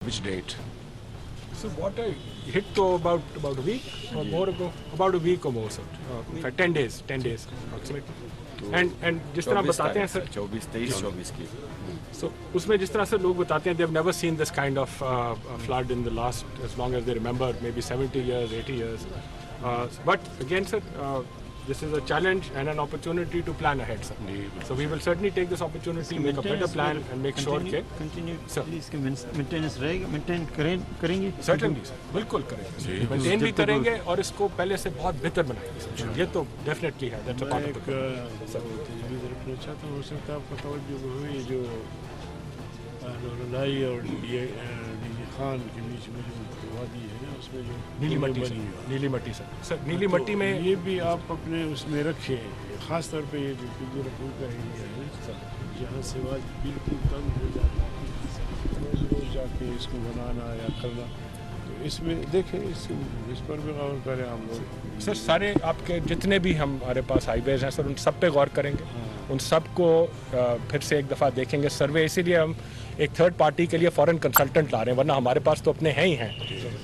which date? So what I hit to about a week or more ago, about a week or more, sir. In fact, 10 days approximately. And जिस तरह बताते हैं sir 24 की so उसमें जिस तरह से लोग बताते हैं they've never seen this kind of flood in the last as long as they remember, maybe 70 years, 80 years. But again, sir, this is a challenge and an opportunity to plan ahead, sir. So we will certainly take this opportunity, make a better plan and make sure that इसके maintenance रहेगा, maintain करेंगे certainly sir, बिल्कुल करेंगे, maintain भी करेंगे और इसको पहले से बहुत बेहतर बनाएंगे सर. ये तो डेफिनेटली है, that's a part of the रखना चाहता हूँ. हो सकता है आपको तवज्जो हुई ये जो नौरनाई और डीजे खान के बीच में जो वादी है ना उसमें जो नीली मट्टी सर नीली मट्टी में ये भी आप अपने उसमें रखें. ख़ास तौर पे ये जो पिंजरपुर का एरिया है जहाँ से आवाज़ बिल्कुल तंग हो जाती है, रोज़ जाके इसको बनाना या करना, तो इसमें देखें इस पर भी गौर करें हम लोग. सर सारे आपके जितने भी हमारे पास हाईवेज हैं सर उन सब पे गौर करेंगे, उन सब को फिर से एक दफ़ा देखेंगे. सर्वे इसीलिए हम एक थर्ड पार्टी के लिए फॉरेन कंसल्टेंट ला रहे हैं, वरना हमारे पास तो अपने हैं ही हैं,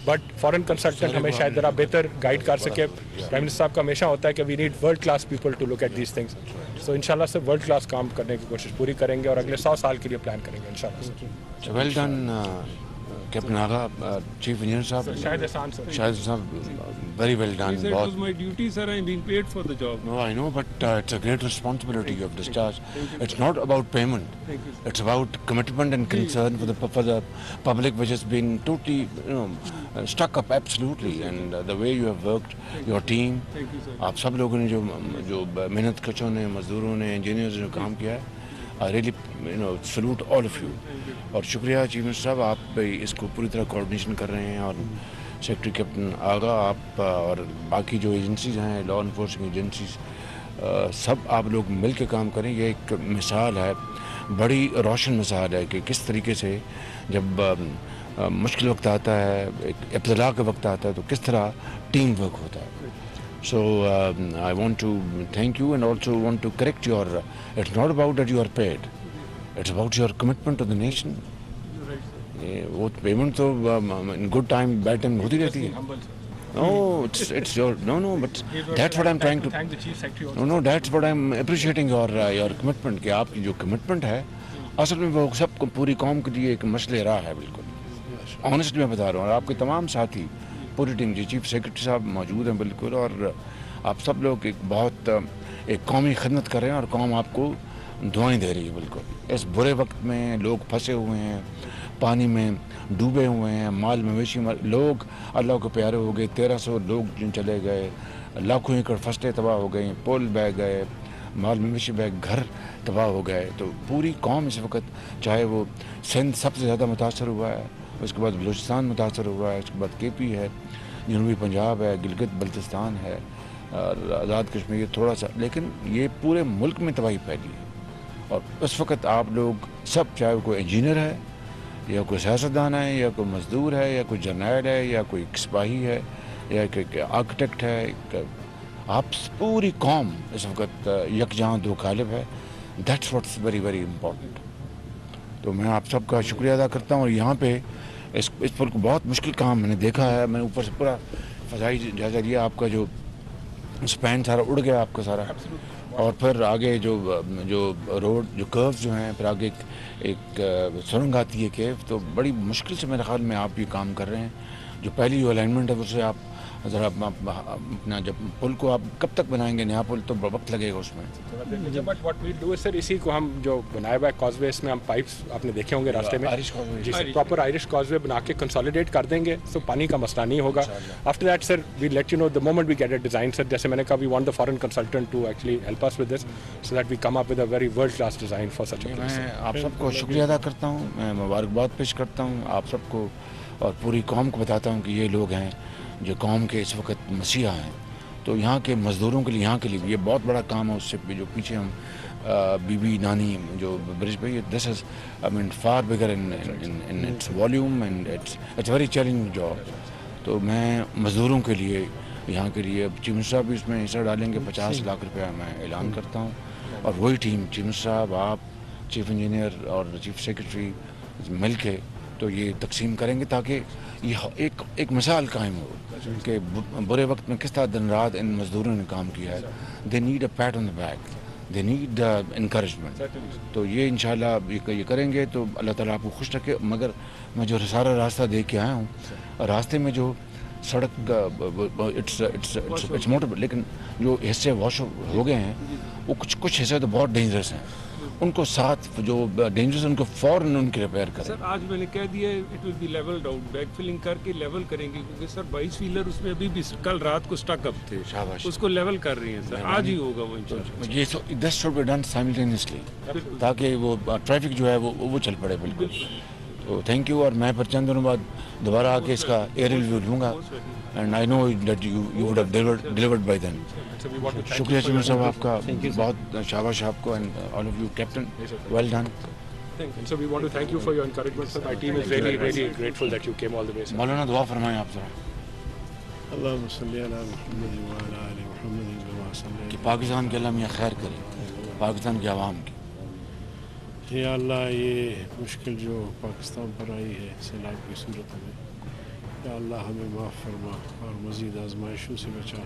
बट फॉरेन कंसल्टेंट हमें शायद ज़रा बेहतर गाइड कर सके. प्राइम मिनिस्टर साहब का हमेशा होता है कि we need world class people to look at these things. So इंशाल्लाह से वर्ल्ड क्लास काम करने की कोशिश पूरी करेंगे और अगले 100 साल के लिए प्लान करेंगे इंशाल्लाह. Well done Captain Agha, Chief Engineer Sahab. Shahid Ahsan sir. Shahid Sahab, very well done. He said it was my duty, sir. I'm being paid for the job. No, I know, but it's a great responsibility you have discharged. It's not about payment. It's about commitment and concern for the public, which has been totally, stuck up absolutely. And the way you have worked, your team. Thank you, sir. आप सब लोगों ने जो मेहनत कशों ने, मजदूरों ने, engineers ने काम किया है, I really salute all of you. और शुक्रिया चीफ मिनिस्टर साहब, आप इसको पूरी तरह कोऑर्डिनेशन कर रहे हैं. और सेक्रेटरी कैप्टन आगा, आप और बाकी जो एजेंसीज हैं, लॉ इन्फोर्समेंट एजेंसीज, सब आप लोग मिल के काम करें. ये एक मिसाल है, बड़ी रोशन मिसाल है कि किस तरीके से जब मुश्किल वक्त आता है, एक इब्तला का वक्त आता है, तो किस तरह टीम वर्क होता है. So I want to thank you and also want to correct your, it's not about that you are paid, it's about your commitment to the nation. वो पेमेंट तो in good time, bad time होती रहती है. No, it's your, no, but that's what I'm trying to, thank the chief secretary also. no, that's what I'm appreciating your commitment, कि आपकी जो commitment है असल में वो सब पूरी कौम के लिए एक मसले रहा है. बिल्कुल ऑनेस्टली मैं बता रहा हूँ. और आपके तमाम साथी, पूरी टीम, जी चीफ सेक्रेटरी साहब मौजूद हैं बिल्कुल, और आप सब लोग एक कौमी खिदमत कर रहे हैं और कौम आपको दुआएं दे रही है. बिल्कुल इस बुरे वक्त में लोग फंसे हुए हैं, पानी में डूबे हुए हैं, माल मवेशी लोग अल्लाह को प्यारे हो गए. 1300 लोग चले गए, लाखों एकड़ फसलें तबाह हो गई, पुल बह गए, माल मवेशी बह, घर तबाह हो गए. तो पूरी कौम इस वक्त, चाहे वो सिंध सबसे ज़्यादा मुतासर हुआ है, उसके बाद बलूचिस्तान मुतासर हुआ है, उसके बाद केपी है, जनूबी पंजाब है, गिलगित बल्तिस्तान है, आज़ाद कश्मीर थोड़ा सा, लेकिन ये पूरे मुल्क में तबाही फैली है. और उस वक्त आप लोग सब, चाहे कोई इंजीनियर है या कोई सियासतदान है या कोई मजदूर है या कोई जर्नैल है या कोई सिपाही है या कोई आर्किटेक्ट है, आप पूरी कौम इस वक्त यकजहाँ दो कालिब है. That's what's very very important. तो मैं आप सबका शुक्रिया अदा करता हूँ. और यहाँ पे इस पर बहुत मुश्किल काम मैंने देखा है. मैंने ऊपर से पूरा फ़ज़ाई जायज़ा लिया. आपका जो स्पैन सारा उड़ गया आपका सारा, और फिर आगे जो रोड, जो कर्व्स जो हैं, फिर आगे एक सुरंग आती है केव. तो बड़ी मुश्किल से मेरे ख्याल में आप ये काम कर रहे हैं. जो पहली जो अलाइनमेंट है उससे आप ज़रा अपना, जब पुल को आप कब तक बनाएंगे नया पुल, तो वक्त लगेगा उसमें. But what we do sir, इसी को हम जो बनाया हुआ है कॉजवे, इसमें हम पाइप्स आपने देखे होंगे रास्ते में, जी सर, प्रॉपर आयरिश कॉजवे बना के कंसोलिडेट कर देंगे, तो पानी का मसला नहीं होगा. After that sir we let you know the moment we get it design. Sir जैसे मैंने कहा, we want the foreign consultant to actually help us with this, so that we come up with a very world class design for such. मैं आप सबको शुक्रिया अदा करता हूँ, मैं मुबारकबाद पेश करता हूँ आप सबको, और पूरी कौम को बताता हूँ कि ये लोग हैं जो कौम के इस वक्त मसीहा हैं. तो यहाँ के मज़दूरों के लिए, यहाँ के लिए ये बहुत बड़ा काम है. उससे जो पीछे हम बीबी नानी जो ब्रिज पे, this is I mean far bigger in its volume and it's very challenging job. तो मैं मज़दूरों के लिए, यहाँ के लिए, चीफ मिनिस्टर साहब भी इसमें हिस्सा डालेंगे. 50 लाख रुपया मैं ऐलान करता हूँ. और वही टीम, चीफ मिनिस्टर साहब, आप, चीफ इंजीनियर और चीफ सेक्रेटरी मिल के تو یہ تقسیم کریں گے تاکہ یہ ایک مثال قائم ہو کہ برے وقت میں کس طرح دن رات ان مزدوروں نے کام کیا ہے. They need a pat on the back, they need encouragement. تو یہ انشاءاللہ یہ کریں گے تو اللہ تعالیٰ آپ کو خوش رکھے. مگر میں جو سارا راستہ دیکھ کے آیا ہوں, راستے میں جو سڑک اٹس موٹر, لیکن جو حصے واش ہو گئے ہیں وہ کچھ حصے تو بہت ڈینجرس ہیں. ان کو ساتھ جو ڈینجرس ان کو فوراً ان کی ریپیئر کریں. سر آج میں نے کہہ دیا ہے it will be levelled out, back filling کر کے لیول کریں گے, کیونکہ سر 22 ویلر اس میں ابھی بھی کل رات کو سٹک اپ تھے, شاباش. اس کو لیول کر رہی ہیں سر, آج ہی ہوگا وہ انشاءاللہ. یہ this should be done simultaneously تاکہ وہ ٹریفک جو ہے وہ چل پڑے بالکل. تو تھینک یو. اور میں پھر چند دنوں بعد دوبارہ آ کے اس کا ایئر ریویو لوں گا, and I know that you would have delivered by then. شکریہ چمر صاحب آپ کا, بہت شاباش آپ کو, and all of you captain, well done. And so we want to thank you for your encouragement, sir. My team is really, really grateful that you came all the way, sir. مولانا دعا فرمائیں آپ ذرا اللهم صل على محمد وعلى آل محمد كما صليت. کہ پاکستان کے اللہ میاں خیر کرے, پاکستان کے عوام کی. یا اللہ یہ مشکل جو پاکستان پر آئی ہے سیلاب کی صورت میں, یا اللہ ہمیں معاف فرما اور مزید آزمائشوں سے بچا.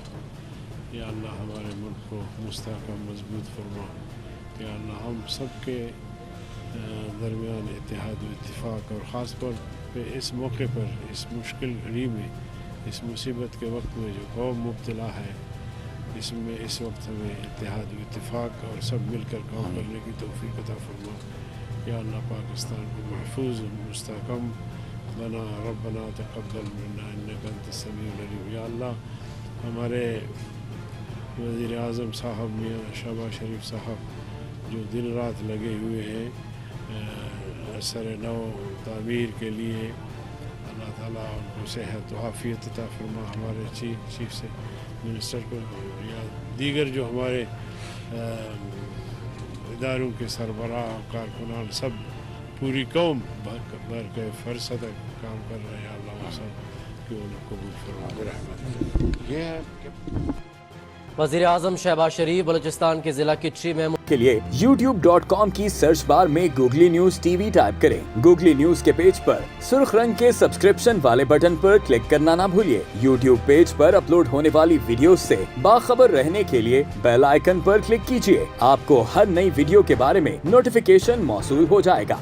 یا اللہ ہمارے ملک کو مستحکم مضبوط فرما. یا اللہ ہم سب کے درمیان اتحاد و اتفاق, اور خاص طور پہ اس موقع پر, اس مشکل گھڑی میں, اس مصیبت کے وقت میں جو قوم مبتلا ہے, اس میں اس وقت ہمیں اتحاد و اتفاق اور سب مل کر کام کرنے کی توفیق عطا فرما. یا اللہ پاکستان کو محفوظ مستحکم بنا. ربنا تقبل منا انک انت السمیع العلیم. یا اللہ ہمارے وزیر اعظم صاحب میاں شہباز شریف صاحب جو دن رات لگے ہوئے ہیں اثر نو تعمیر کے لیے, اللہ تعالیٰ ان کو صحت و عافیت عطا فرما. ہمارے چیف سے منسٹر کو یا دیگر جو ہمارے اداروں کے سربراہ کارکنان, سب پوری قوم بھر کے فرصت کام کر رہے ہیں. اللہ وہ سب کہ ان کو قبول فرما برحمت. یہ ہے وزیر اعظم شہباز شریف بلوچستان کے ضلع کچری میں کے لیے youtube.com کی سرچ بار میں googly news T V type کریں. گوگلی نیوز کے پیج پر سرخ رنگ کے سبسکرپشن والے بٹن پر کلک کرنا نہ بھولیے. یوٹیوب پیج پر اپلوڈ ہونے والی ویڈیوز سے باخبر رہنے کے لیے بیل آئیکن پر کلک کیجیے. آپ کو ہر نئی ویڈیو کے بارے میں نوٹیفیکیشن موصول ہو جائے گا.